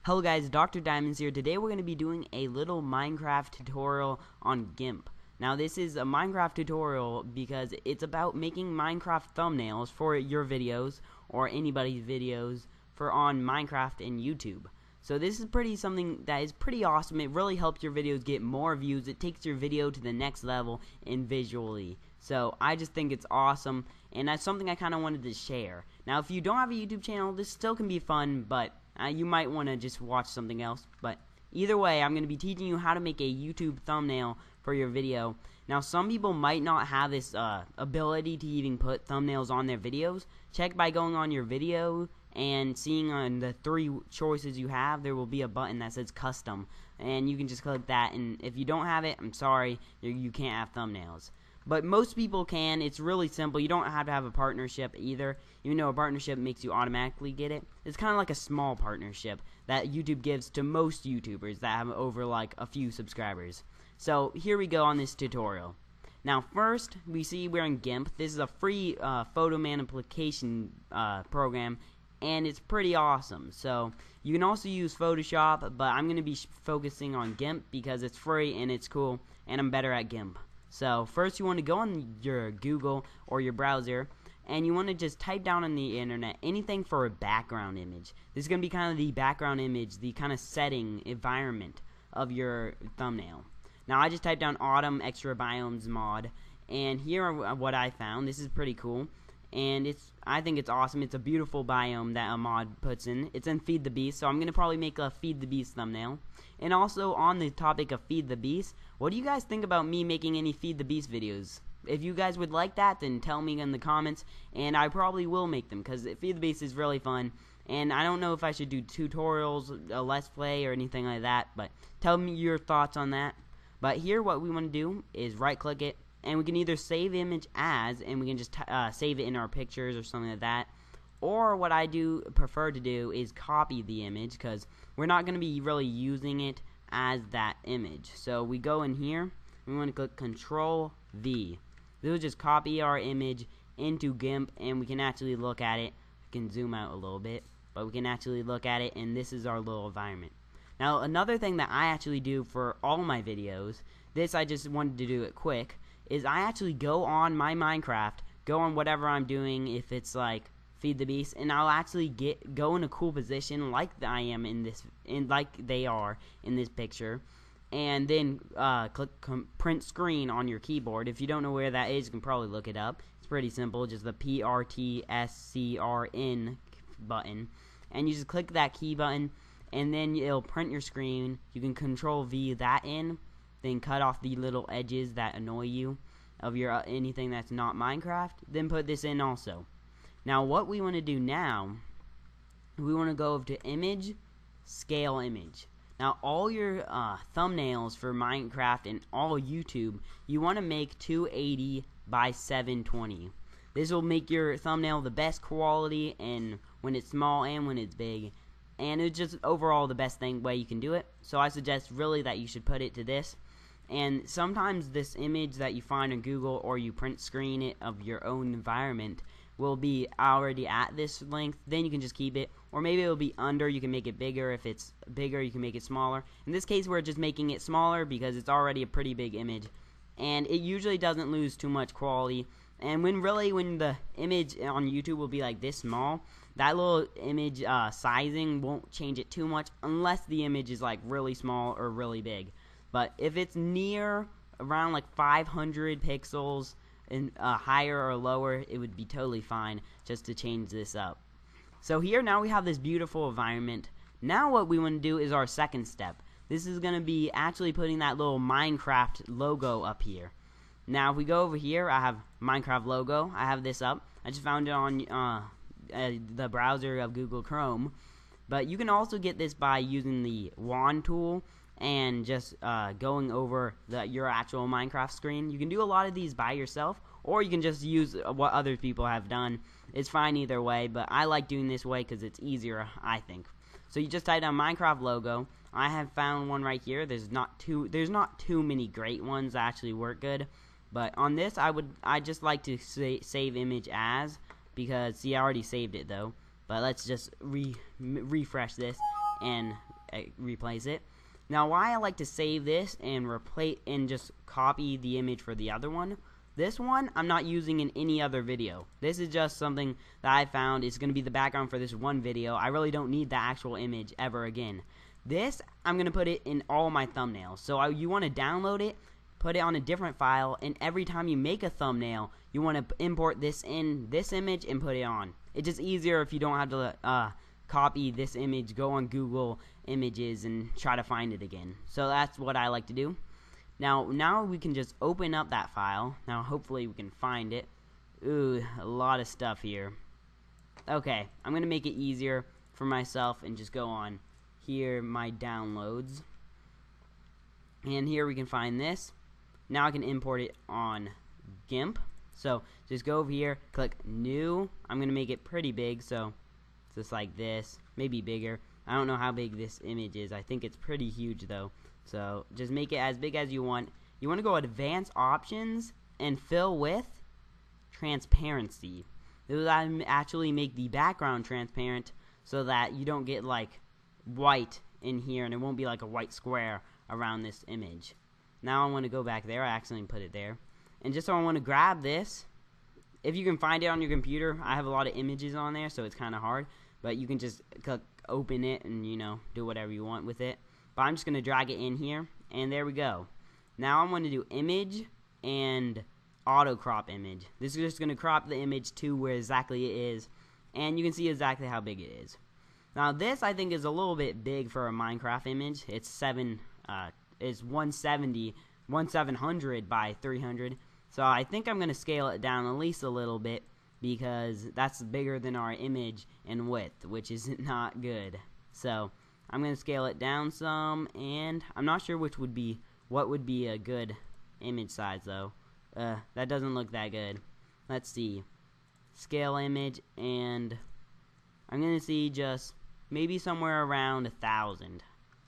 Hello guys, DrDimonds here. Today we're going to be doing a little Minecraft tutorial on GIMP. Now this is a Minecraft tutorial because it's about making Minecraft thumbnails for your videos or anybody's videos for on Minecraft and YouTube. So this is something that is pretty awesome. It really helps your videos get more views. It takes your video to the next level in visually. So I just think it's awesome, and that's something I kind of wanted to share. Now if you don't have a YouTube channel, this still can be fun, but you might want to just watch something else. But either way, I'm going to be teaching you how to make a YouTube thumbnail for your video. Now some people might not have this ability to even put thumbnails on their videos. Check by going on your video and seeing on the three choices you have, there will be a button that says custom, and you can just click that. And if you don't have it, I'm sorry, you can't have thumbnails. But most people can. It's really simple. You don't have to have a partnership either. Even though a partnership makes you automatically get it, it's kind of like a small partnership that YouTube gives to most YouTubers that have over like a few subscribers. So here we go on this tutorial. Now first, we see we're in GIMP. This is a free photo manipulation program, and it's pretty awesome. So you can also use Photoshop, but I'm going to be focusing on GIMP because it's free and it's cool, and I'm better at GIMP. So first you want to go on your Google or your browser, and you want to just type down on the internet anything for a background image. This is going to be kind of the background image, the kind of setting environment of your thumbnail. Now I just typed down autumn extra biomes mod, and here are what I found. This is pretty cool, and I think it's awesome. It's a beautiful biome that a mod puts in. It's in Feed the Beast, so I'm going to probably make a Feed the Beast thumbnail. And also on the topic of Feed the Beast, what do you guys think about me making any Feed the Beast videos? If you guys would like that, then tell me in the comments, and I probably will make them, because Feed the Beast is really fun. And I don't know if I should do tutorials, a let's play, or anything like that, but tell me your thoughts on that. But here what we want to do is right click it, and we can either save image as, and we can just save it in our pictures or something like that. Or what I prefer to do is copy the image, because we're not going to be really using it as that image. So we go in here, we want to click Control V. This will just copy our image into GIMP, and we can actually look at it. We can zoom out a little bit, but we can actually look at it, and this is our little environment. Now another thing that I actually do for all my videos, this I just wanted to do it quick, is I actually go on my Minecraft, go on whatever I'm doing, if it's like Feed the Beast, and I'll actually go in a cool position like I am in this, like they are in this picture, and then click print screen on your keyboard. If you don't know where that is, you can probably look it up. It's pretty simple, just the PRTSCRN button, and you just click that key button, and then it'll print your screen. You can Control V that in, then cut off the little edges that annoy you of your anything that's not Minecraft, then put this in also. Now what we want to do now, we want to go over to image, scale image. Now all your thumbnails for Minecraft and all YouTube, you want to make 280 by 720. This will make your thumbnail the best quality, and when it's small and when it's big, and it's just overall the best way you can do it. So I suggest really that you should put it to this. And sometimes this image that you find on Google, or you print screen it of your own environment, will be already at this length. Then you can just keep it, or maybe it'll be under. You can make it bigger. If it's bigger, you can make it smaller. In this case, we're just making it smaller because it's already a pretty big image, and it usually doesn't lose too much quality. And when the image on YouTube will be like this small, that little image sizing won't change it too much unless the image is like really small or really big. But if it's near around like 500 pixels and higher or lower, it would be totally fine just to change this up. So here now we have this beautiful environment. Now what we want to do is our second step. This is going to be actually putting that little Minecraft logo up here. Now if we go over here, I have Minecraft logo. I have this up. I just found it on the browser of Google Chrome. But you can also get this by using the wand tool and just going over your actual Minecraft screen. You can do a lot of these by yourself, or you can just use what other people have done. It's fine either way, but I like doing this way because it's easier, I think. So you just type down Minecraft logo. I have found one right here. There's not too many great ones that actually work good, but on this I just like to save image as, because see, I already saved it though. But let's just refresh this, and replace it. Now, why I like to save this and replace and just copy the image for the other one. This one I'm not using in any other video. This is just something that I found is going to be the background for this one video. I really don't need the actual image ever again. This, I'm going to put it in all my thumbnails. So you want to download it, put it on a different file, and every time you make a thumbnail, you want to import this in this image and put it on. It's just easier if you don't have to copy this image, go on Google Images, and try to find it again. So that's what I like to do. Now we can just open up that file. Now hopefully we can find it. Ooh, a lot of stuff here. Okay, I'm going to make it easier for myself and just go on here, my downloads. And here we can find this. Now I can import it on GIMP. So just go over here, click new. I'm going to make it pretty big, so it's just like this, maybe bigger. I don't know how big this image is. I think it's pretty huge though. So just make it as big as you want. You want to go advanced options and fill with transparency. This will actually make the background transparent so that you don't get like white in here and it won't be like a white square around this image. Now I want to go back there. I accidentally put it there. And just so I want to grab this, if you can find it on your computer, I have a lot of images on there, so it's kind of hard. But you can just click open it and, you know, do whatever you want with it. But I'm just going to drag it in here, and there we go. Now I'm going to do image and auto crop image. This is just going to crop the image to where exactly it is, and you can see exactly how big it is. Now this I think is a little bit big for a Minecraft image. It's 1700 by 300. So I think I'm going to scale it down at least a little bit because that's bigger than our image in width, which is not good. So I'm going to scale it down some, and I'm not sure what would be a good image size though. That doesn't look that good. Let's see. Scale image, and I'm going to see just maybe somewhere around 1,000.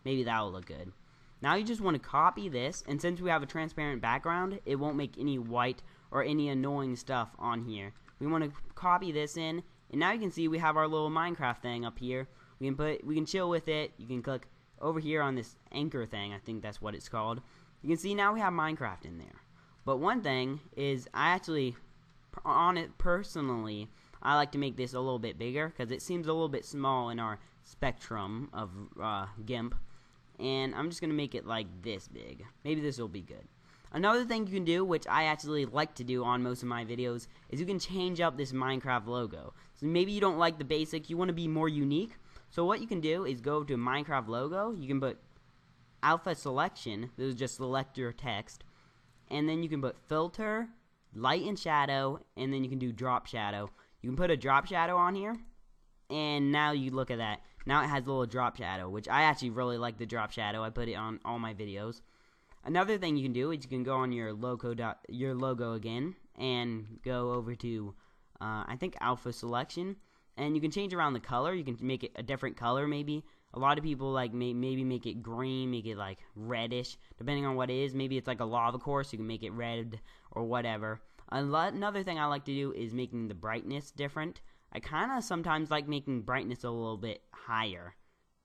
Maybe that will look good. Now you just want to copy this, and since we have a transparent background, it won't make any white or any annoying stuff on here. We want to copy this in, and now you can see we have our little Minecraft thing up here. We can chill with it. You can click over here on this anchor thing. I think that's what it's called. You can see now we have Minecraft in there. But one thing is, I actually, on it personally, I like to make this a little bit bigger because it seems a little bit small in our spectrum of GIMP. And I'm just going to make it like this big. Maybe this will be good. Another thing you can do, which I actually like to do on most of my videos, is you can change up this Minecraft logo. So maybe you don't like the basic, you want to be more unique. So what you can do is go to Minecraft logo, you can put alpha selection, this is just select your text, and then you can put filter, light and shadow, and then you can do drop shadow. You can put a drop shadow on here, and now you look at that. Now it has a little drop shadow, which I actually really like the drop shadow. I put it on all my videos. Another thing you can do is you can go on your logo again and go over to I think alpha selection, and you can change around the color. You can make it a different color maybe. A lot of people like maybe make it green, make it like reddish, depending on what it is. Maybe it's like a lava course, you can make it red or whatever. Another thing I like to do is making the brightness different. I kind of sometimes like making brightness a little bit higher.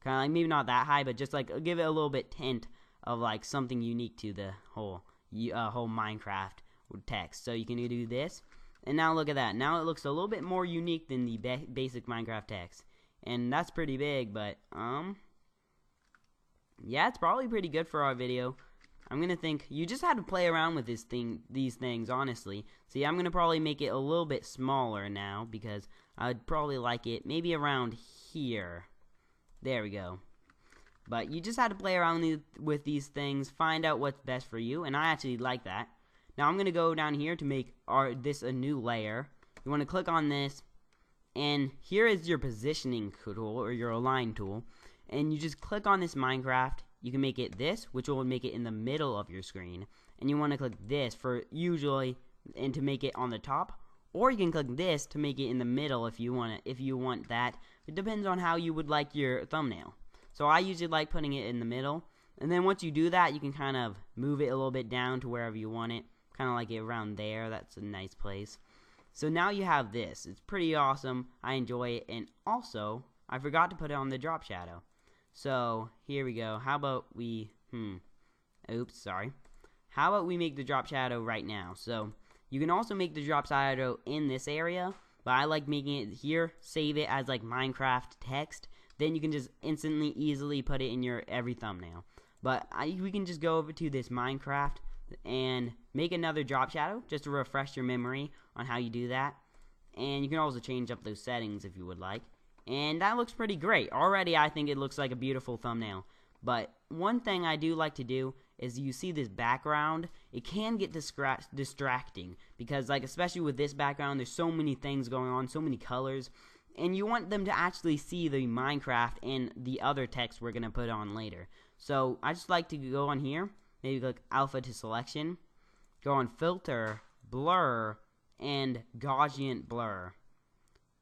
Kind of like maybe not that high, but just like give it a little bit tint of like something unique to the whole Minecraft text. So you can do this, and now look at that. Now it looks a little bit more unique than the basic Minecraft text, and that's pretty big. But yeah, it's probably pretty good for our video. I'm gonna think you just had to play around with these things, honestly. See, I'm gonna probably make it a little bit smaller now because I'd probably like it maybe around here. There we go. But you just had to play around with these things, find out what's best for you, and I actually like that. Now I'm gonna go down here to make this a new layer. You want to click on this, and here is your positioning tool or your align tool, and you just click on this Minecraft. You can make it this, which will make it in the middle of your screen, and you want to click this for usually and to make it on the top, or you can click this to make it in the middle if you want that. It depends on how you would like your thumbnail. So I usually like putting it in the middle, and then once you do that, you can kind of move it a little bit down to wherever you want it, kind of like it around there. That's a nice place. So now you have this. It's pretty awesome. I enjoy it, and also I forgot to put it on the drop shadow. So here we go. How about we oops, sorry. How about we make the drop shadow right now? So you can also make the drop shadow in this area, but I like making it here. Save it as like Minecraft text. Then you can just instantly, easily put it in your every thumbnail. But we can just go over to this Minecraft and make another drop shadow just to refresh your memory on how you do that. And you can also change up those settings if you would like. And that looks pretty great. Already I think it looks like a beautiful thumbnail. But one thing I do like to do is you see this background, it can get distracting because like especially with this background there's so many things going on, so many colors, and you want them to actually see the Minecraft and the other text we're going to put on later. So I just like to go on here, maybe click alpha to selection, go on filter, blur, and Gaussian blur.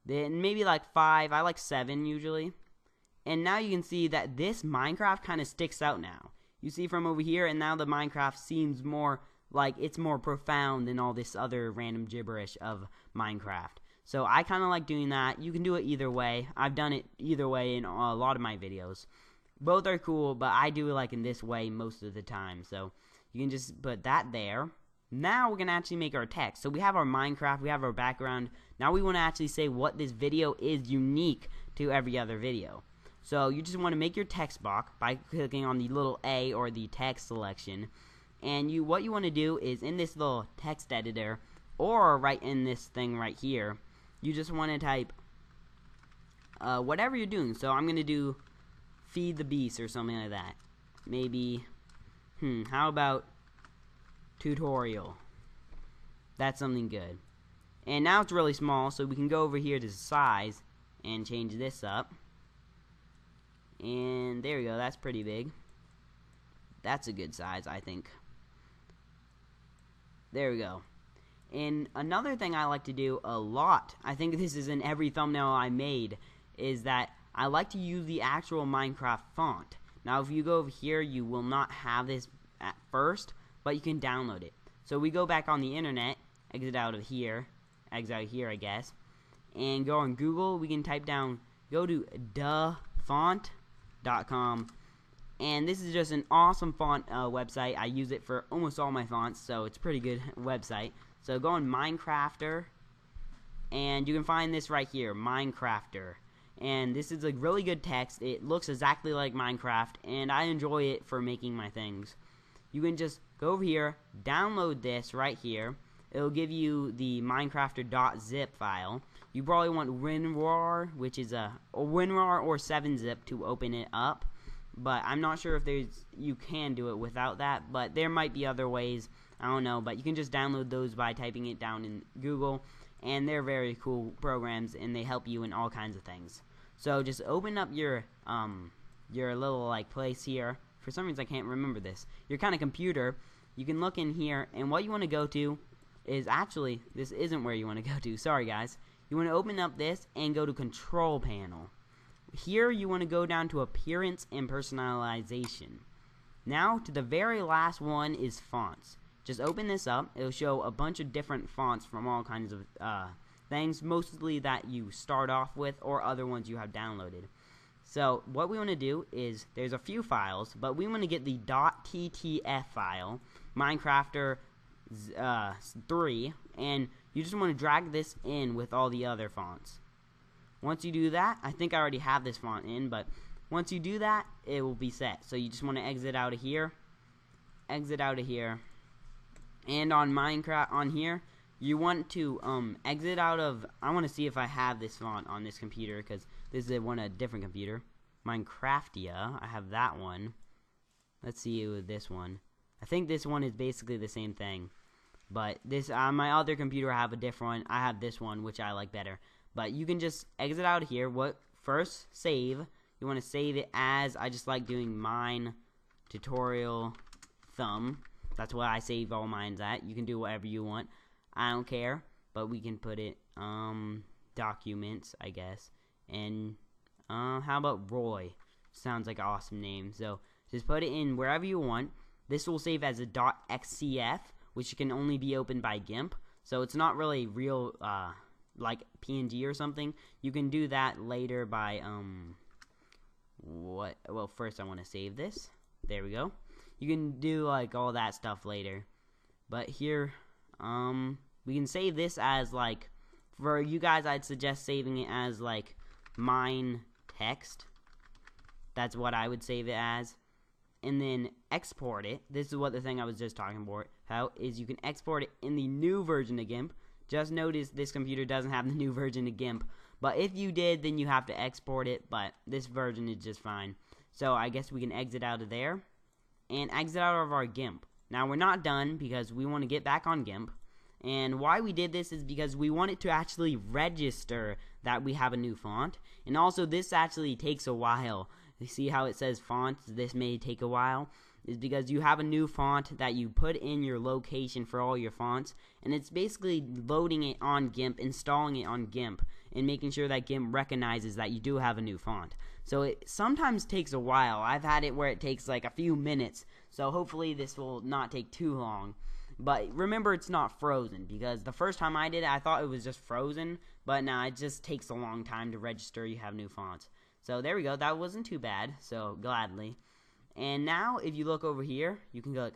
Then maybe like 5, I like 7 usually. And now you can see that this Minecraft kind of sticks out now. You see from over here, and now the Minecraft seems more like it's more profound than all this other random gibberish of Minecraft. So I kind of like doing that. You can do it either way. I've done it either way in a lot of my videos. Both are cool, but I do it like in this way most of the time. So you can just put that there. Now we're going to actually make our text. So we have our Minecraft, we have our background. Now we want to actually say what this video is unique to every other video. So you just want to make your text box by clicking on the little A or the text selection. And what you want to do is in this little text editor or right in this thing right here, you just want to type whatever you're doing. So I'm going to do feed the beast or something like that. Maybe, how about tutorial? That's something good. And now it's really small, so we can go over here to size and change this up. And there we go, that's pretty big. That's a good size, I think. There we go. And another thing I like to do a lot, I think this is in every thumbnail I made, is that I like to use the actual Minecraft font. Now if you go over here, you will not have this at first, but you can download it. So we go back on the internet, exit out of here I guess, and go on Google. We can type down, go to DrFont.com, and this is just an awesome font website. I use it for almost all my fonts, so it's a pretty good website. So go on Minecrafter, and you can find this right here, Minecrafter. And this is a really good text. It looks exactly like Minecraft, and I enjoy it for making my things. You can just go over here, download this right here. It'll give you the Minecrafter.zip file. You probably want WinRAR, which is a WinRAR or 7-zip to open it up. But I'm not sure if you can do it without that, but there might be other ways. I don't know, but you can just download those by typing it down in Google, and they're very cool programs, and they help you in all kinds of things. So just open up your little like place here. For some reason I can't remember this. Your kind of computer. You can look in here, and what you want to go to is actually, this isn't where you want to go to. Sorry guys. You want to open up this and go to Control Panel. Here you want to go down to Appearance and Personalization. Now to the very last one is Fonts. Just open this up. It'll show a bunch of different fonts from all kinds of things, mostly that you start off with or other ones you have downloaded. So what we want to do is, there's a few files, but we want to get the .ttf file, Minecrafter 3, and you just want to drag this in with all the other fonts. Once you do that, I think I already have this font in, but once you do that, it will be set. So you just want to exit out of here, and on Minecraft, on here, you want to exit out of, I want to see if I have this font on this computer, because this is a different computer. Minecraftia, I have that one. Let's see with this one. I think this one is basically the same thing. But this, on my other computer, I have a different one. I have this one, which I like better. But you can just exit out of here. First, save. You want to save it as, I just like doing mine tutorial thumb. That's what I save all mines at. You can do whatever you want. I don't care. But we can put it, documents, I guess. And, how about Roy? Sounds like an awesome name. So, just put it in wherever you want. This will save as a .xcf, which can only be opened by GIMP. So it's not really real, like PNG or something. You can do that later by, well, first I want to save this. There we go. You can do like all that stuff later, but here we can save this as like, for you guys I'd suggest saving it as like mine text. That's what I would save it as, and then export it. This is what the thing I was just talking about how is you can export it in the new version of GIMP. Just notice this computer doesn't have the new version of GIMP, but if you did, then you have to export it, but this version is just fine. So I guess we can exit out of there and exit out of our GIMP. Now we're not done because we want to get back on GIMP, and why we did this is because we want it to actually register that we have a new font, and also this actually takes a while. You see how it says fonts, this may take a while, is because you have a new font that you put in your location for all your fonts, and it's basically loading it on GIMP, installing it on GIMP, and making sure that GIMP recognizes that you do have a new font. So it sometimes takes a while. I've had it where it takes like a few minutes, so hopefully this will not take too long. But remember, it's not frozen, because the first time I did it, I thought it was just frozen, but now it just takes a long time to register you have new fonts. So there we go, that wasn't too bad, so gladly. And now if you look over here, you can click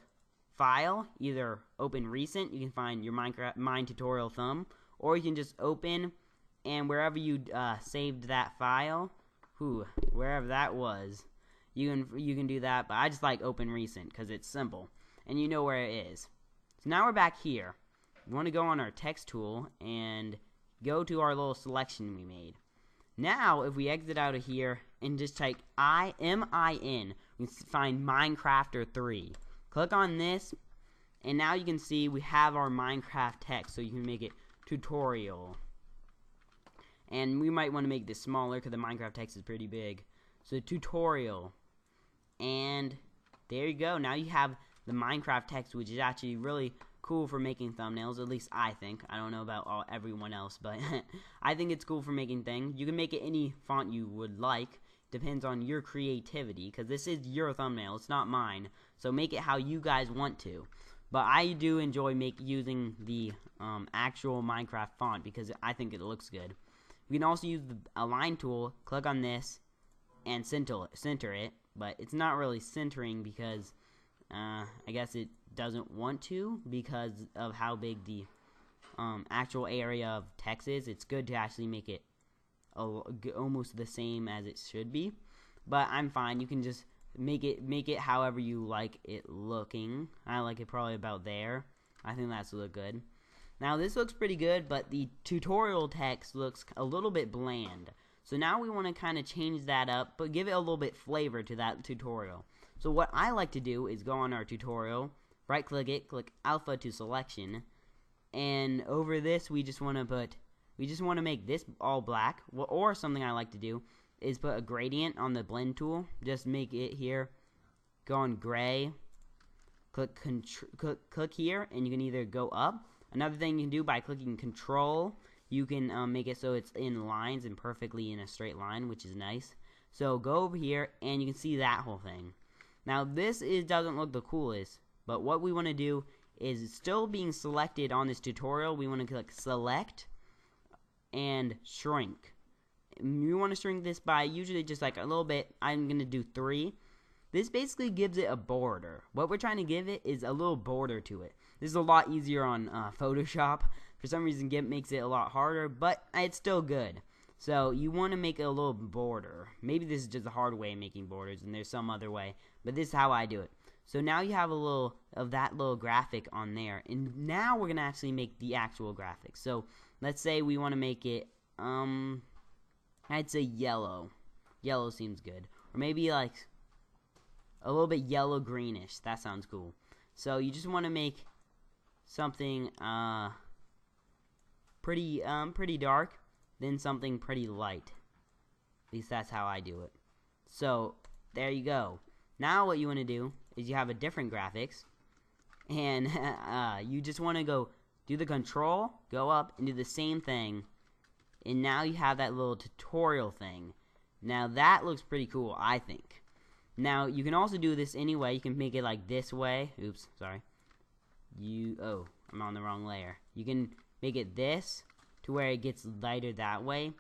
File, either open recent, you can find your Mine tutorial thumb, or you can just open, and wherever you saved that file, wherever that was, you can do that, but I just like open recent because it's simple, and you know where it is. So now we're back here. We want to go on our text tool and go to our little selection we made. Now, if we exit out of here and just type MIN, we can find Minecrafter 3. Click on this, and now you can see we have our Minecraft text, so you can make it tutorial. And we might want to make this smaller because the Minecraft text is pretty big. So tutorial. And there you go. Now you have the Minecraft text, which is actually really cool for making thumbnails, at least I think. I don't know about everyone else, but I think it's cool for making things. You can make it any font you would like. Depends on your creativity, because this is your thumbnail, it's not mine. So make it how you guys want to. But I do enjoy using the actual Minecraft font because I think it looks good. You can also use the align tool, click on this, and center it. But it's not really centering because I guess it doesn't want to because of how big the actual area of text is. It's good to actually make it almost the same as it should be, but I'm fine. You can just make it however you like it looking. I like it probably about there. I think that's look good. Now this looks pretty good, but the tutorial text looks a little bit bland. So now we want to kind of change that up, but give it a little bit flavor to that tutorial. So what I like to do is go on our tutorial, right click it, click alpha to selection, and over this we just want to make this all black. Or something I like to do is put a gradient on the blend tool. Just make it here, go on gray, click here, and you can either go up. Another thing you can do by clicking control, you can make it so it's in lines and perfectly in a straight line, which is nice. So go over here and you can see that whole thing. Now this doesn't look the coolest, but what we want to do is still being selected on this tutorial. We want to click select and shrink. You want to shrink this by usually just like a little bit. I'm going to do 3. This basically gives it a border. What we're trying to give it is a little border to it. This is a lot easier on Photoshop. For some reason GIMP makes it a lot harder, but it's still good. So you want to make a little border. Maybe this is just a hard way of making borders and there's some other way, but this is how I do it. So now you have a little of that little graphic on there, and now we're going to actually make the actual graphic. So let's say we want to make it, I'd say yellow. Yellow seems good. Or maybe like a little bit yellow-greenish. That sounds cool. So you just want to make something pretty dark, then something pretty light. At least that's how I do it. So there you go. Now what you want to do is you have a different graphics, and you just want to go do the control, go up, and do the same thing. And now you have that little tutorial thing. Now that looks pretty cool, I think. Now you can also do this anyway. You can make it like this way. Oops, sorry. Oh, I'm on the wrong layer. You can make it this to where it gets lighter that way.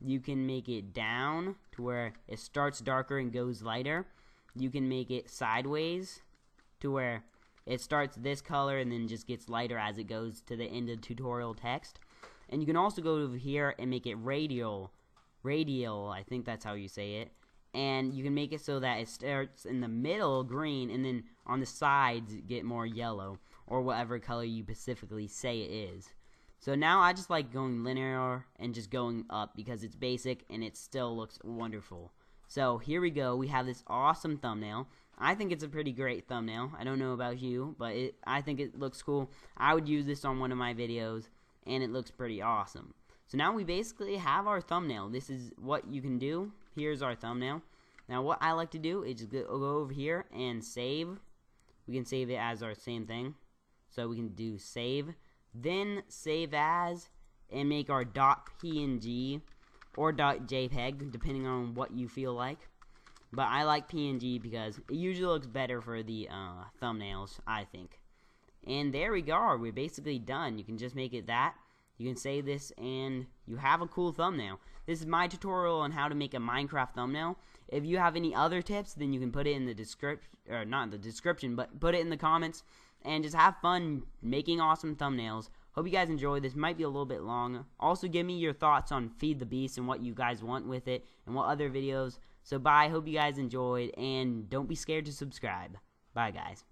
You can make it down to where it starts darker and goes lighter. You can make it sideways to where it starts this color and then just gets lighter as it goes to the end of tutorial text. And you can also go over here and make it radial, I think that's how you say it. And you can make it so that it starts in the middle green and then on the sides get more yellow, or whatever color you specifically say it is. So now I just like going linear and just going up because it's basic and it still looks wonderful. So here we go, we have this awesome thumbnail. I think it's a pretty great thumbnail. I don't know about you, but I think it looks cool. I would use this on one of my videos and it looks pretty awesome. So now we basically have our thumbnail. This is what you can do. Here's our thumbnail. Now what I like to do is just go over here and save. We can save it as our same thing. So we can do save, then save as, and make our .png or .jpeg, depending on what you feel like. But I like PNG because it usually looks better for the thumbnails, I think. And there we go, we're basically done. You can just make it that. You can save this and you have a cool thumbnail. This is my tutorial on how to make a Minecraft thumbnail. If you have any other tips, then you can put it in the description, or not in the description, but put it in the comments. And just have fun making awesome thumbnails. Hope you guys enjoy. This might be a little bit long. Also, give me your thoughts on Feed the Beast and what you guys want with it and what other videos. So bye. Hope you guys enjoyed. And don't be scared to subscribe. Bye, guys.